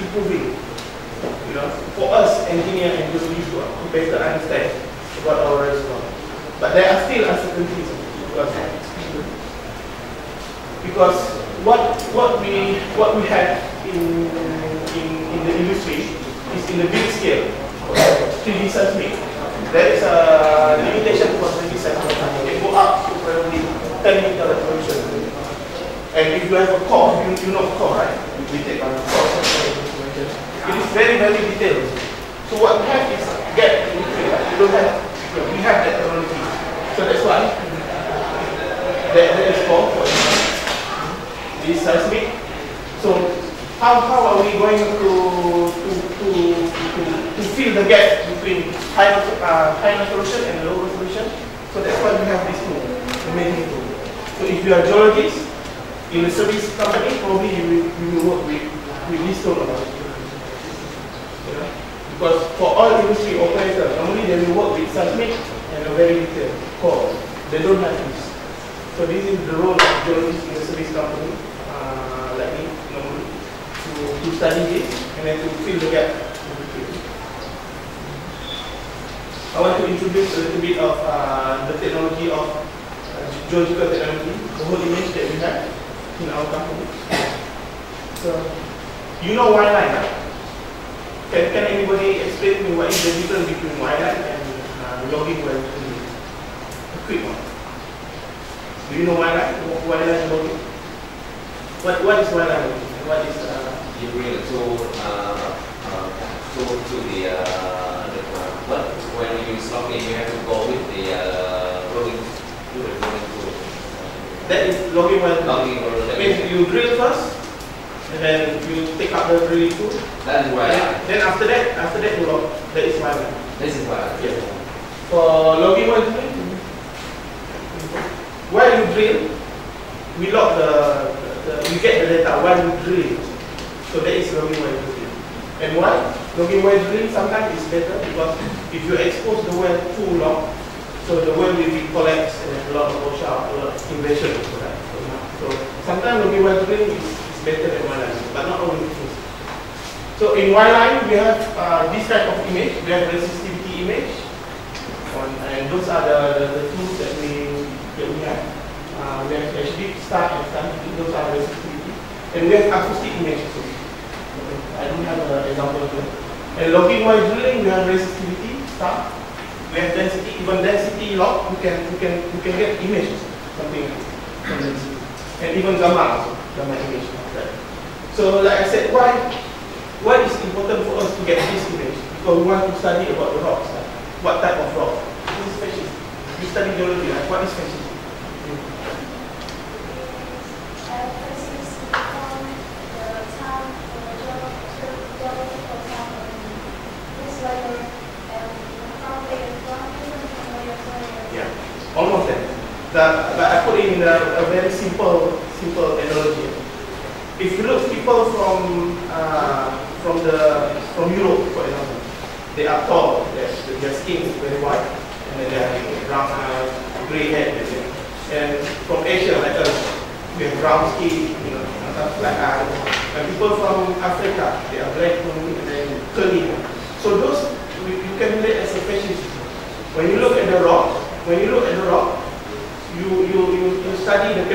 improving. You know, for us engineer and geologists to better understand about our reservoir. But there are still uncertainties because what we have in the industry is in the big scale, 3D seismic. There is a limitation for 3D seismic. You can go up to probably 10 meter resolution. And if you have a core, you know core, right? We take on core information. It is very, very detailed. So what we have is gap in between. We don't have. We have that technology. So that's why there is core for this seismic. So how are we going to fill the gap between high resolution and low resolution? So that's why we have this tool, the amazing tool. So if you are a geologist in a service company, probably you will work with this tool about it. You know? Because for all industry operators, normally they will work with seismic and a very detailed core. They don't have this. So this is the role of geologists in a service company, like me, normally, to study this and then to fill the gap. I want to introduce a little bit of the technology of geological technology, the whole image that we have in our company. So, you know wireline, right? Can anybody explain to me what is the difference between wireline and logging well? A quick one. Do you know wireline? Wireline and logging? What is wireline? What is you bring a tool to the but when you use logging, you have to go with the rolling tool. That is logging well. Logging or that means you drill first, and then you take up the drilling tool. That is wireline. Then after that you log. That is wireline. This is wireline. Yes. For logging well drilling, while you drill, we log we get the data while you drill. So that is logging well drilling. And why? Logging well drilling sometimes is better because if you expose the well too long, so the well will be collapsed and a lot of washout, a lot of invasion. So sometimes logging well drilling is better than wireline, but not all the things. So in wireline we have this type of image. We have resistivity image, and those are the tools that we have. We have HD, star, and star. Those are resistivity, and we have acoustic image too. I don't have an example here. And logging while drilling, we have resistivity, star. We have density, even density log. We can get images, something from density, and even gamma also, gamma image. Right? So, like I said, why is important for us to get this image? Because we want to study about the rocks. Right? What type of rock? This is species. You study geology, right? What is species? Almost that. But I put in a very simple analogy. If you look people from Europe, for example, they are tall. Their skin is very white, and then they have brown eyes, grey hair. And from Asia, like us, we have brown skin, black eyes. And people from Africa, they are black and then curly. So those you can relate as a species. When you look at the rock, you study the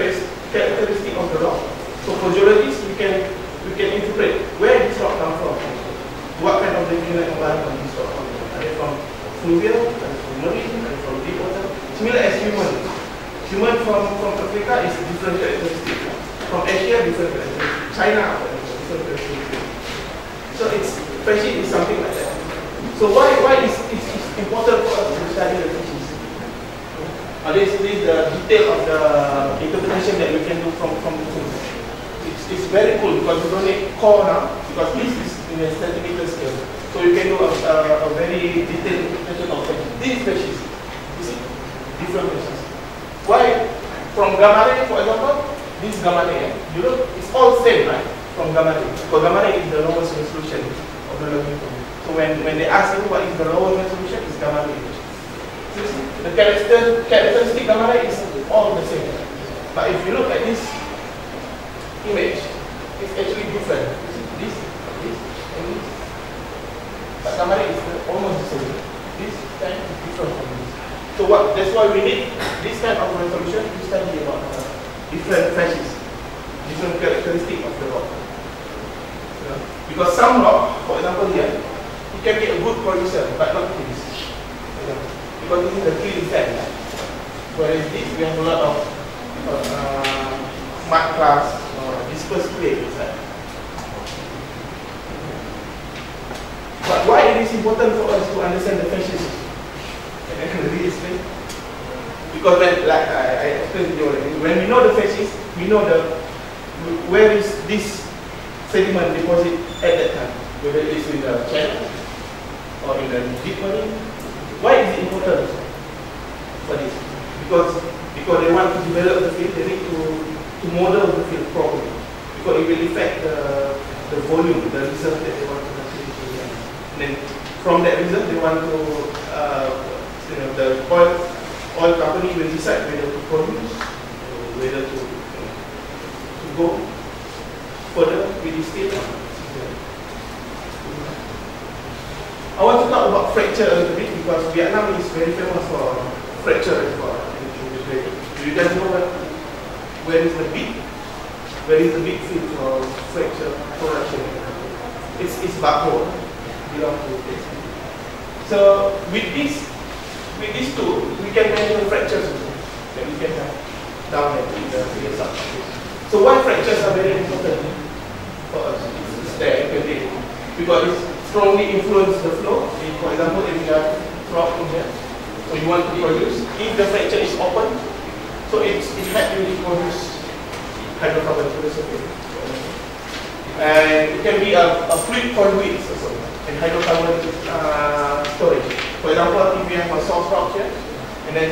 characteristic of the rock. So for geologists, we can interpret where this rock comes from. What kind of regional environment this rock comes from? Are they from fluvial? Are they from marine? Are they from deep water? Similar as human. Human from Africa is different characteristic. From Asia, different characteristic. China, different characteristic. So species is something like that. So why is it important for us to study the species? This is the detail of the interpretation that we can do from the tools. It's very cool because we don't need core now, because this is in a centimeter scale. So you can do a very detailed interpretation of these species. You see? Different species. Why? From gamma ray, for example, this gamma ray, you look, it's all same, right? From gamma ray. Because gamma ray is the lowest resolution of the logging tool. So when they ask you what is the lowest resolution, it's gamma ray. The characteristic gamma ray is all the same. But if you look at this image, it's actually different. This So that's why we need this kind of resolution to study about different phases, different characteristics of the rock. Because some rock, for example here, it can be a good producer but not this. Because this is the clean sand. Whereas this, we have a lot of mud class or dispersed clay inside. But why it is important for us to understand the phases? Can I really explain? Because when, like I explained to you already, when we know the phases, we know where is this sediment deposit at that time, whether it is in the channel or in the deep marine. Why is it important for this? Because they want to develop the field, they need to model the field properly. Because it will affect the volume, the result that they want to achieve. And then from that result, they want to, the oil company will decide whether to produce, whether to go further with this field. I want to talk about fracture a little bit because Vietnam is very famous for fracture reservoir. Do you guys know where is the big field for fracture production? It's Baco, belong to this. So with these two, we can measure fractures that we can have down at the field subsurface. So why fractures are very important for us? It's there every day because it strongly influence the flow. For example, if you have rock in here, so you want to produce, if the fracture is open, so it helps you to produce hydrocarbon to the surface. And it can be a fluid conduit also, and hydrocarbon storage. For example, if you have a source rock here, and then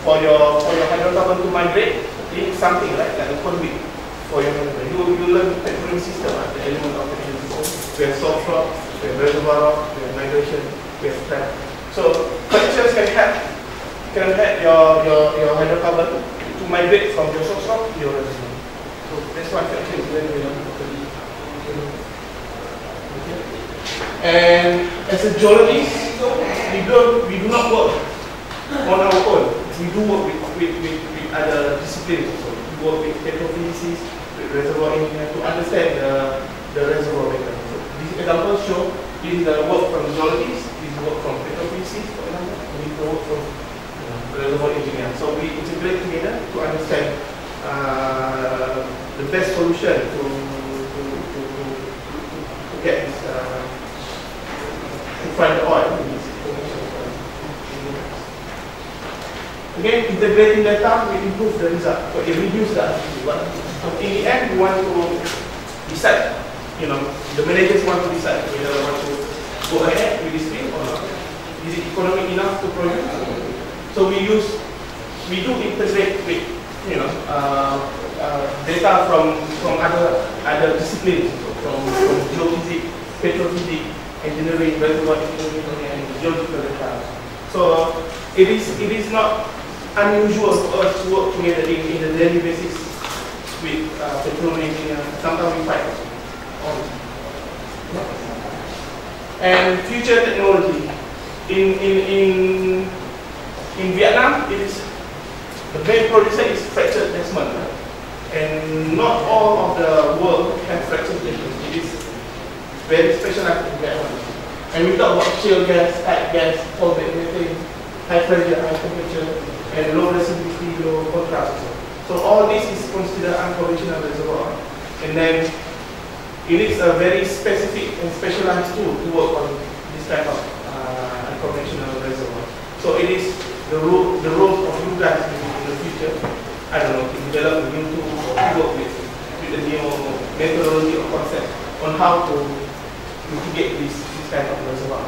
for your hydrocarbon to migrate, you need something like a conduit for your membrane. You learn the petroleum system, the element of petroleum system. We have source rock, we have reservoir rock, we have migration, we have trap. So fractures can help your hydrocarbon to migrate from your source rock to your reservoir. So that's why fracture is very, very important. Okay. And as a geologist, we do not work on our own. We do work with other disciplines. So we work with petrophysics, with reservoir engineer to understand the reservoir better. So this example show this is the work from geologists, this is work from petrophysics, for example, and this is the work from reservoir engineer. So we integrate together to understand the best solution to get this to find the oil. Again, integrating data will improve the result, but it reduces the activity. So in the end, we want to decide, the managers want to decide whether they want to go ahead with this field or not. Is it economic enough to produce? So we do integrate with, data from other disciplines, from geophysics, petrophysics, engineering, reservoir engineering, and geological data. So it is not unusual for us to work together in the daily basis with petroleum engineers. Sometimes we fight on. And future technology in Vietnam, it is the main producer is fracture attachment, and not all of the world have fracture attachment. It is very specialized in Vietnam. And we talk about shale gas, tight gas, cold methane, high pressure, high temperature, and low resistivity, low contrast. So all this is considered unconventional reservoir. And then it is a very specific and specialized tool to work on this type of unconventional reservoir. So it is the role of you guys in the future, I don't know, to develop a new tool or to work with the new methodology or concept on how to mitigate this kind of reservoir.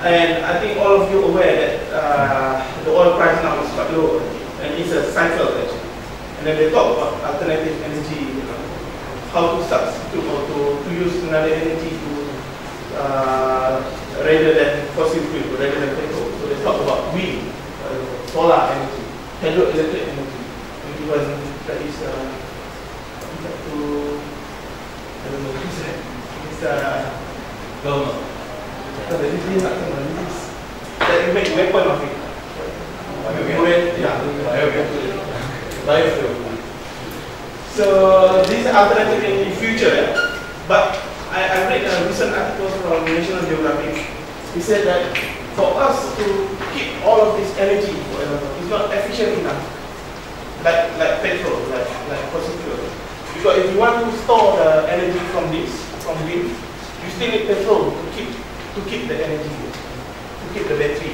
And I think all of you are aware that the oil price now is quite low, and it's a cycle actually. And then they talk about alternative energy, how to substitute or to use another energy to rather than fossil fuel, rather than petrol. So they talk about wind, solar energy, hydroelectric energy, and even that is I don't know, it's This is that you make weapon of it. Biofuel. So these are alternative in the future, but I read a recent article from National Geographic. He said that for us to keep all of this energy, for example, is not efficient enough, like petrol, like fossil fuel. Because if you want to store the energy from wind, you still need petrol to keep the energy, to keep the battery.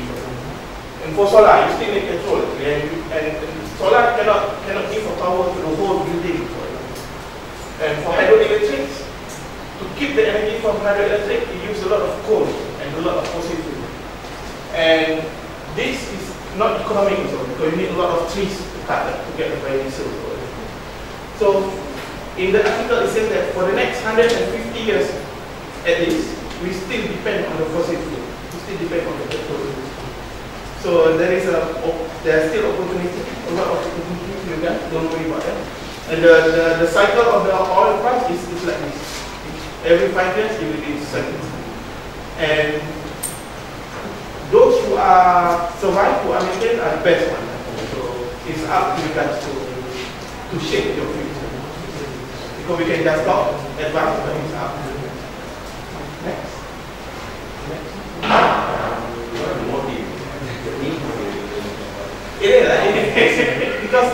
And for solar, you still need petrol, and solar cannot give power to the whole building. And for hydroelectrics, to keep the energy from hydroelectric, you use a lot of coal and a lot of fossil fuel. And this is not economic also, because you need a lot of trees to cut to get the biodiesel. So in the article it says that for the next 150 years at least, we still depend on the fossil fuel. We still depend on the petrol. So there are still opportunity, a lot of opportunity, you guys, don't worry about that. And the cycle of the oil price is like this. Every 5 years it will be cycle. And those who are survive, who are maintained, are the best ones. So it's up to you guys to shape your future. Because we can just talk, advance, but it's up to you. Next. It is, because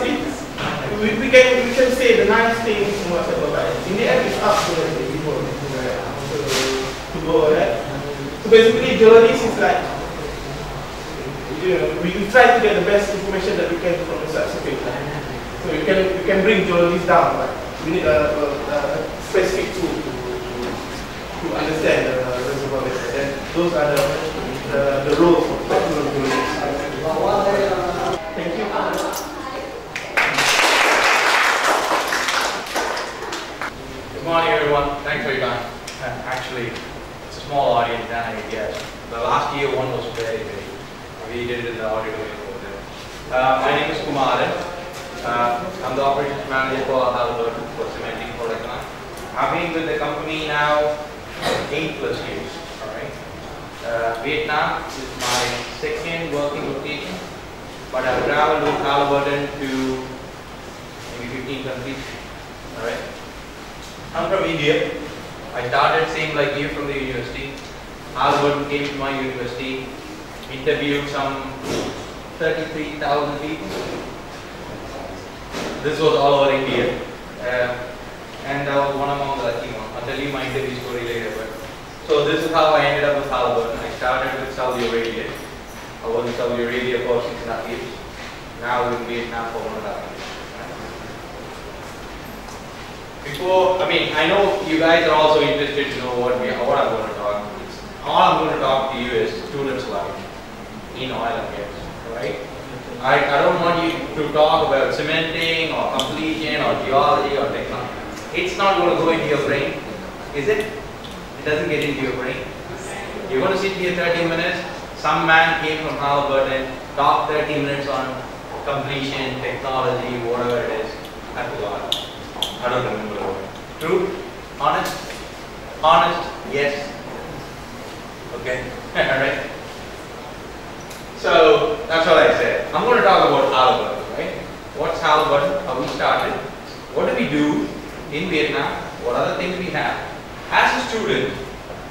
we can say the nice things and whatever, but in the end it's up to the people to go ahead. So basically geologists is like, we try to get the best information that we can from the subsurface. So you can bring geologists down, but we need a specific tool to understand the reservoir better. And those are the roles of technical geologists. Thank you. Good morning, everyone. Thanks for your time. Actually, it's a small audience, and I guess the last year one was very big. We did it in the auditorium over there. My name is Kumar. I'm the operations manager for Halliburton for cementing product line. I've been with the company now 8+ years. All right. Vietnam is my second working location. But I've traveled with Halliburton to maybe 15 countries. Alright. I'm from India. I started same like you from the university. Halliburton came to my university, interviewed some 33,000 people. This was all over India. And I was one among the lucky ones. I'll tell you my interview story later. So this is how I ended up with Halliburton. I started with Saudi Arabia. I was in Saudi Arabia for 6.5 years. Now in Vietnam for 1.5 years. Before, I know you guys are also interested to know what I'm going to talk about. All I'm going to talk to you is students' life in oil and gas. Right? I don't want you to talk about cementing or completion or geology or technology. It's not going to go into your brain, is it? It doesn't get into your brain. You're going to sit here 30 minutes. Some man came from Halliburton, talked 30 minutes on completion, technology, whatever it is. I forgot. I don't remember the word. True? Honest? Honest? Yes? Okay. Alright. So, that's what I said. I'm going to talk about Halliburton, right? What's Halliburton? How we started? What do we do in Vietnam? What other things we have? As a student,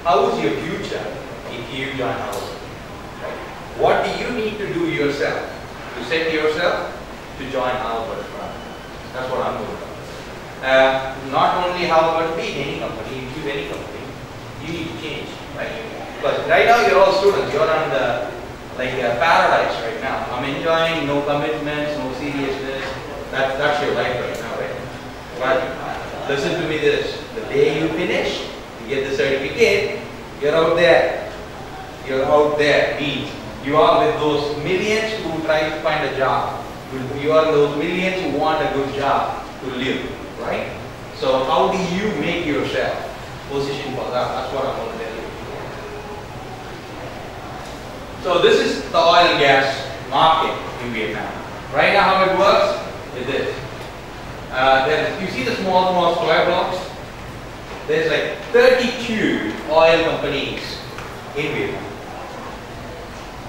how is your future if you join Halliburton? What do you need to do yourself to set yourself to join Halliburton? That's what I'm going to talk. Not only Halliburton, be any company, you choose any company, you need to change, right? Because right now you're all students, you're on the paradise right now. I'm enjoying no commitments, no seriousness. That's your life right now, right? But listen to me this: the day you finish, you get the certificate, you're out there. You're out there means you are with those millions who try to find a job. You are those millions who want a good job to live, right? So how do you make yourself position for that? That's what I'm going to tell you. So this is the oil and gas market in Vietnam. Right now how it works is this. You see the small square blocks? There's like 32 oil companies in Vietnam.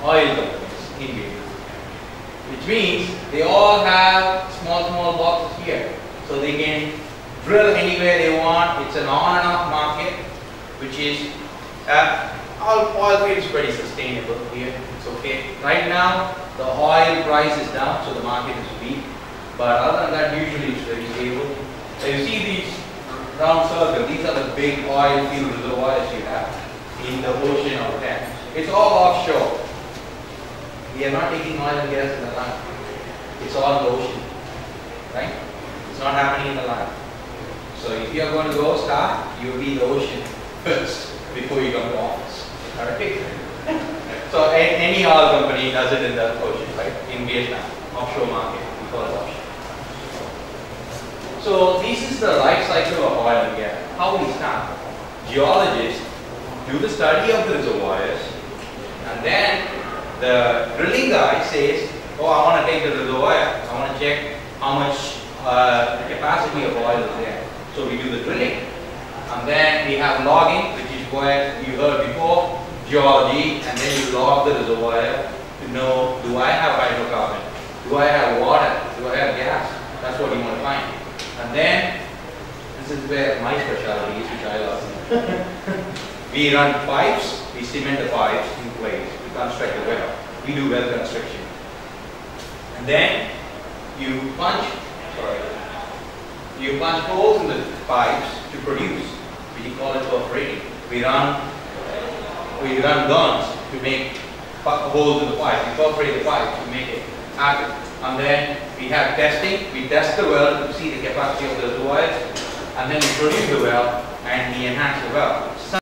Oil companies in Vietnam. Which means they all have small boxes here. So they can drill anywhere they want. It's an on and off market, which is oil field is pretty sustainable here. It's okay. Right now the oil price is down, so the market is weak. But other than that, usually it's very stable. So you see these round circles, these are the big oil field reservoirs you have in the ocean or Thames. It's all offshore. We are not taking oil and gas in the land. It's all in the ocean. Right? It's not happening in the land. So if you are going to go start, you will be in the ocean first before you come to office. Alright? So any oil company does it in the ocean, right? In Vietnam, offshore market, we call it offshore. So this is the life cycle of oil and gas. How we start? Geologists do the study of the reservoirs, and then the drilling guy says, oh, I want to take the reservoir, I want to check how much capacity of oil is there. So we do the drilling, and then we have logging, which is where you heard before, geology, and then you log the reservoir to know, do I have hydrocarbon? Do I have water? Do I have gas? That's what you want to find. And then, this is where my specialty is, which I love. We run pipes, we cement the pipes in place to construct the well. We do well construction. And then you punch holes in the pipes to produce. We call it perforating. We run guns to make holes in the pipe. We perforate the pipe to make it happen. And then we have testing. We test the well to see the capacity of the reservoirs, and then we produce the well and we enhance the well.